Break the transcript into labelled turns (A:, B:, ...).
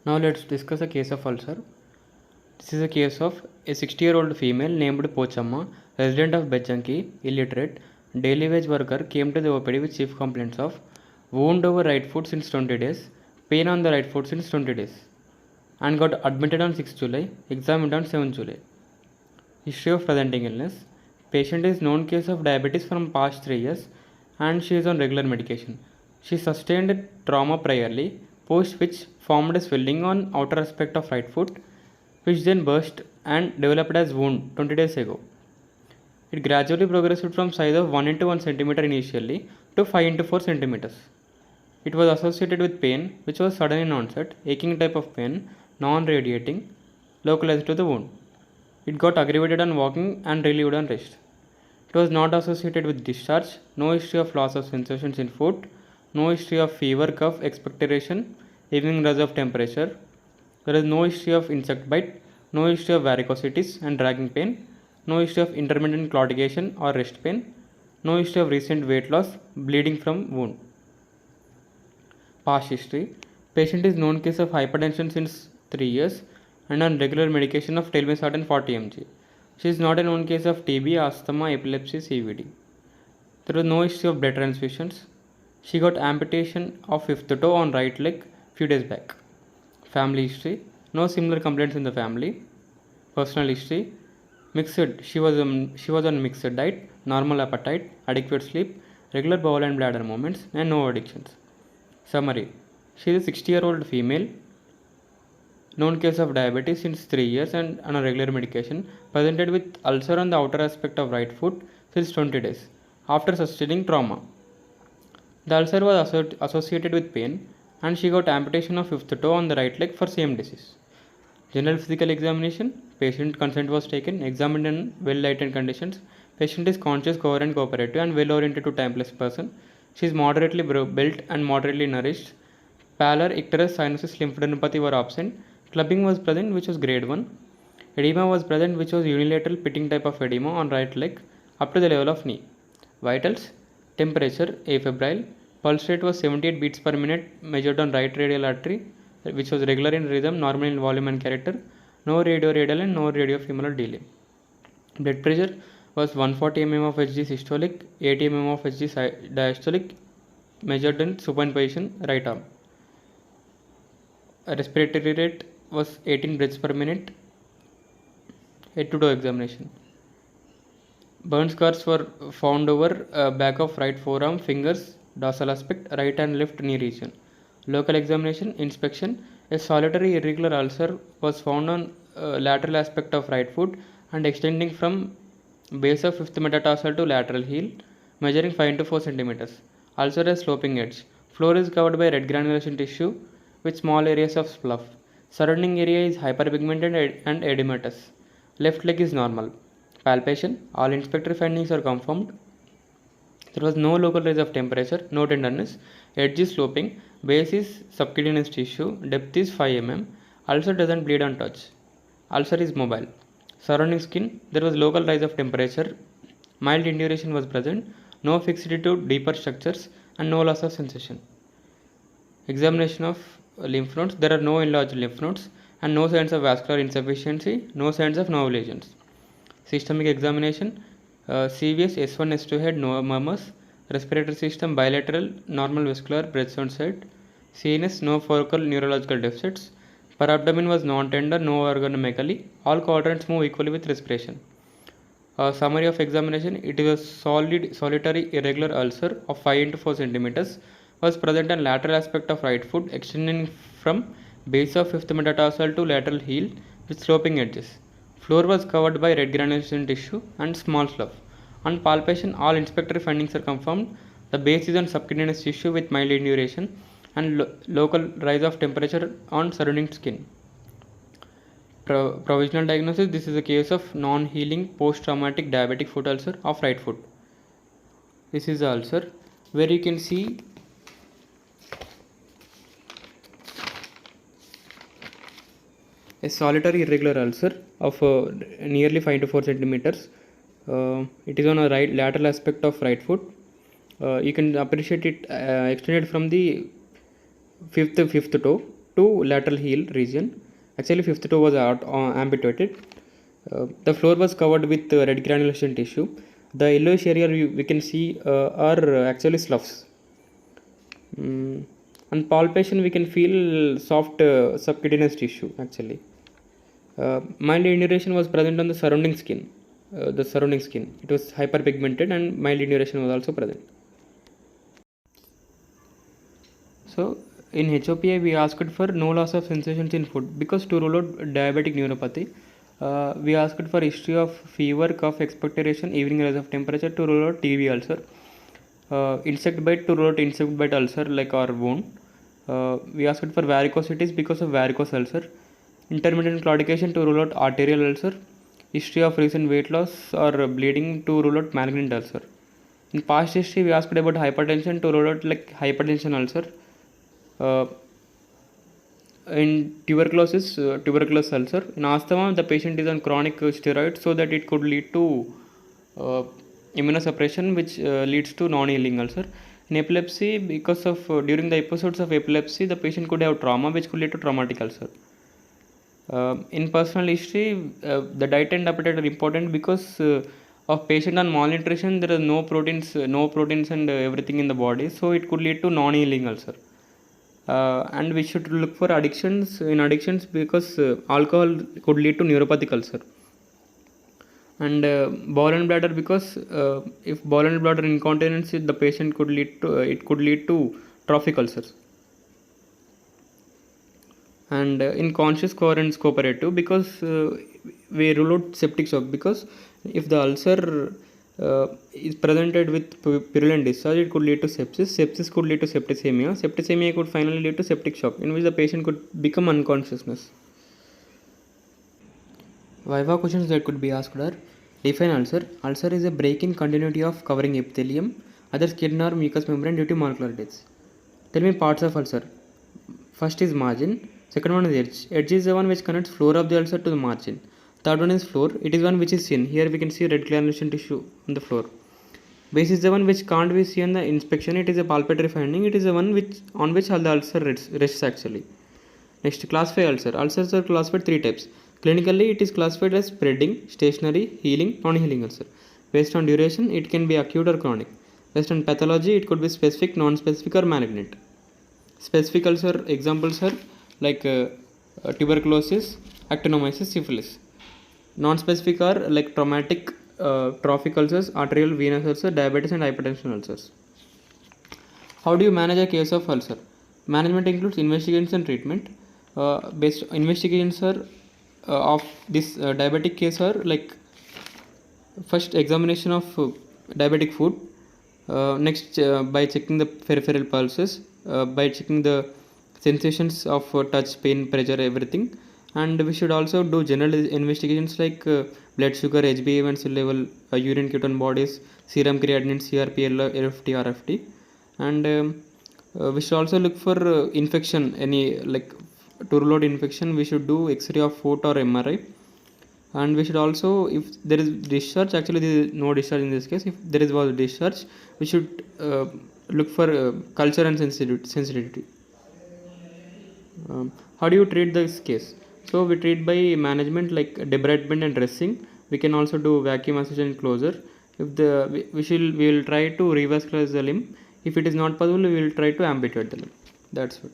A: Now let's discuss a case of ulcer. This is a case of a 60-year-old female named Pochamma, resident of Bechanki, illiterate, daily wage worker, came to the OPD with chief complaints of wound over right foot since 20 days, pain on the right foot since 20 days, and got admitted on 6 July, examined on 7 July. History of presenting illness. Patient is known case of diabetes from past 3 years and she is on regular medication. She sustained trauma priorly, post which formed a swelling on outer aspect of right foot, which then burst and developed as wound 20 days ago. It gradually progressed from size of 1 into 1 centimeter initially to 5 into 4 centimeters. It was associated with pain, which was sudden in onset, aching type of pain, non-radiating, localized to the wound. It got aggravated on walking and relieved on rest. It was not associated with discharge, no history of loss of sensations in foot, no history of fever, cough, expectoration, evening rise of temperature. There is no history of insect bite, no history of varicosities and dragging pain, no history of intermittent claudication or rest pain, no history of recent weight loss, bleeding from wound. Past history. Patient is known case of hypertension since 3 years and on regular medication of telmisartan 40 mg. She is not a known case of TB, asthma, epilepsy, CVD. There was no history of blood transfusions. She got amputation of fifth toe on right leg few days back. Family history. No similar complaints in the family. Personal history. Mixed. She was on mixed diet, normal appetite, adequate sleep, regular bowel and bladder movements, and no addictions. Summary. She is a 60-year-old female, known case of diabetes since 3 years and on a regular medication, presented with ulcer on the outer aspect of right foot since 20 days, after sustaining trauma. The ulcer was associated with pain and she got amputation of fifth toe on the right leg for same disease. General physical examination. Patient consent was taken, examined in well-lighted conditions. Patient is conscious, coherent, cooperative and well-oriented to timeless person. She is moderately built and moderately nourished. Pallor, icterus, sinuses, lymphadenopathy were absent. Clubbing was present, which was grade 1. Edema was present, which was unilateral pitting type of edema on right leg up to the level of knee. Vitals. Temperature, afebrile. Pulse rate was 78 beats per minute, measured on right radial artery, which was regular in rhythm, normal in volume and character. No radioradial and no radiofemoral delay. Blood pressure was 140 mm of Hg systolic, 80 mm of Hg diastolic, measured in supine position, right arm. Respiratory rate was 18 breaths per minute. Head to toe examination. Burn scars were found over back of right forearm, fingers, dorsal aspect, right and left knee region. Local examination, inspection. A solitary irregular ulcer was found on lateral aspect of right foot and extending from base of fifth metatarsal to lateral heel, measuring 5 to 4 centimeters. Ulcer has sloping edge. Floor is covered by red granulation tissue with small areas of slough. Surrounding area is hyperpigmented and edematous. Left leg is normal. Palpation. All inspectory findings are confirmed. There was no local rise of temperature, no tenderness. Edge is sloping. Base is subcutaneous tissue. Depth is 5 mm. Ulcer doesn't bleed on touch. Ulcer is mobile. Surrounding skin. There was local rise of temperature. Mild induration was present. No fixity to deeper structures and no loss of sensation. Examination of lymph nodes. There are no enlarged lymph nodes and no signs of vascular insufficiency. No signs of nerve lesions. Systemic examination. CVS S1 S2 had no murmurs. Respiratory system bilateral, normal vascular breath sound side. CNS no focal neurological deficits. Per abdomen was non-tender, no organomegaly. All quadrants move equally with respiration. Summary of examination. It is a solitary irregular ulcer of 5 into 4 centimeters. Was present on lateral aspect of right foot extending from base of fifth metatarsal to lateral heel with sloping edges. Floor was covered by red granulation tissue and small slough. On palpation, all inspectory findings are confirmed. The base is on subcutaneous tissue with mild induration and local rise of temperature on surrounding skin. Provisional diagnosis. This is a case of non-healing post-traumatic diabetic foot ulcer of right foot. This is the ulcer where you can see a solitary irregular ulcer of nearly 5 to 4 centimeters. It is on a right lateral aspect of right foot. You can appreciate it extended from the fifth toe to lateral heel region. Actually, fifth toe was amputated. The floor was covered with red granulation tissue. The yellowish area we can see are actually sloughs. On palpation, we can feel soft subcutaneous tissue actually. Mild induration was present on the surrounding skin. It was hyperpigmented and mild induration was also present. So in HOPI we asked for no loss of sensations in food because to rule out diabetic neuropathy. We asked for history of fever, cough, expectoration, evening rise of temperature to rule out TB ulcer. Insect bite to rule out insect bite ulcer like our wound. We asked for varicosities because of varicose ulcer. Intermittent claudication to rule out arterial ulcer. History of recent weight loss or bleeding to rule out malignant ulcer. In past history, we asked about hypertension to rule out like hypertension ulcer. In tuberculosis ulcer. In asthma, the patient is on chronic steroids so that it could lead to immunosuppression, which leads to non-healing ulcer. In epilepsy, because of during the episodes of epilepsy, the patient could have trauma, which could lead to traumatic ulcer. In personal history, the diet and appetite are important because of patient on malnutrition, there are no proteins and everything in the body, so it could lead to non-healing ulcer. And we should look for addictions because alcohol could lead to neuropathic ulcer. And bowel and bladder because if bowel and bladder incontinence, the patient could lead to trophic ulcers. And in conscious coherence cooperative because we rule out septic shock because if the ulcer is presented with purulent discharge, it could lead to sepsis could lead to septicemia could finally lead to septic shock in which the patient could become unconsciousness. Viva questions that could be asked are: define ulcer. Ulcer is a break in continuity of covering epithelium, other skin or mucous membrane due to molecular deaths. Tell me parts of ulcer. First is margin. Second one is edge. Edge is the one which connects floor of the ulcer to the margin. Third one is floor. It is one which is seen. Here we can see red granulation tissue on the floor. Base is the one which can't be seen on the inspection. It is a palpatory finding. It is the one on which all the ulcer rests actually. Next, classify ulcer. Ulcers are classified three types. Clinically, it is classified as spreading, stationary, healing, non-healing ulcer. Based on duration, it can be acute or chronic. Based on pathology, it could be specific, non-specific, or malignant. Specific ulcer examples are like tuberculosis, actinomyces, syphilis. Non-specific are like traumatic trophic ulcers, arterial venous ulcer, diabetes, and hypertension ulcers. How do you manage a case of ulcer? Management includes investigations and treatment. Based investigations are of this diabetic case are like first examination of diabetic food. Next, by checking the peripheral pulses, by checking the sensations of touch, pain, pressure, everything. And we should also do general investigations like blood sugar, HbA1c level, urine ketone bodies, serum creatinine, CRP, LFT, RFT. And we should also look for infection, any like to rule out infection, we should do X-ray of foot or MRI. And we should also, if there is discharge, actually there is no discharge in this case, if there is was discharge, we should look for culture and sensitivity. How do you treat this case? So we treat by management like debridement and dressing. We can also do vacuum assist and closure. If we will try to revascularize the limb. If it is not possible, we will try to amputate the limb. That's it.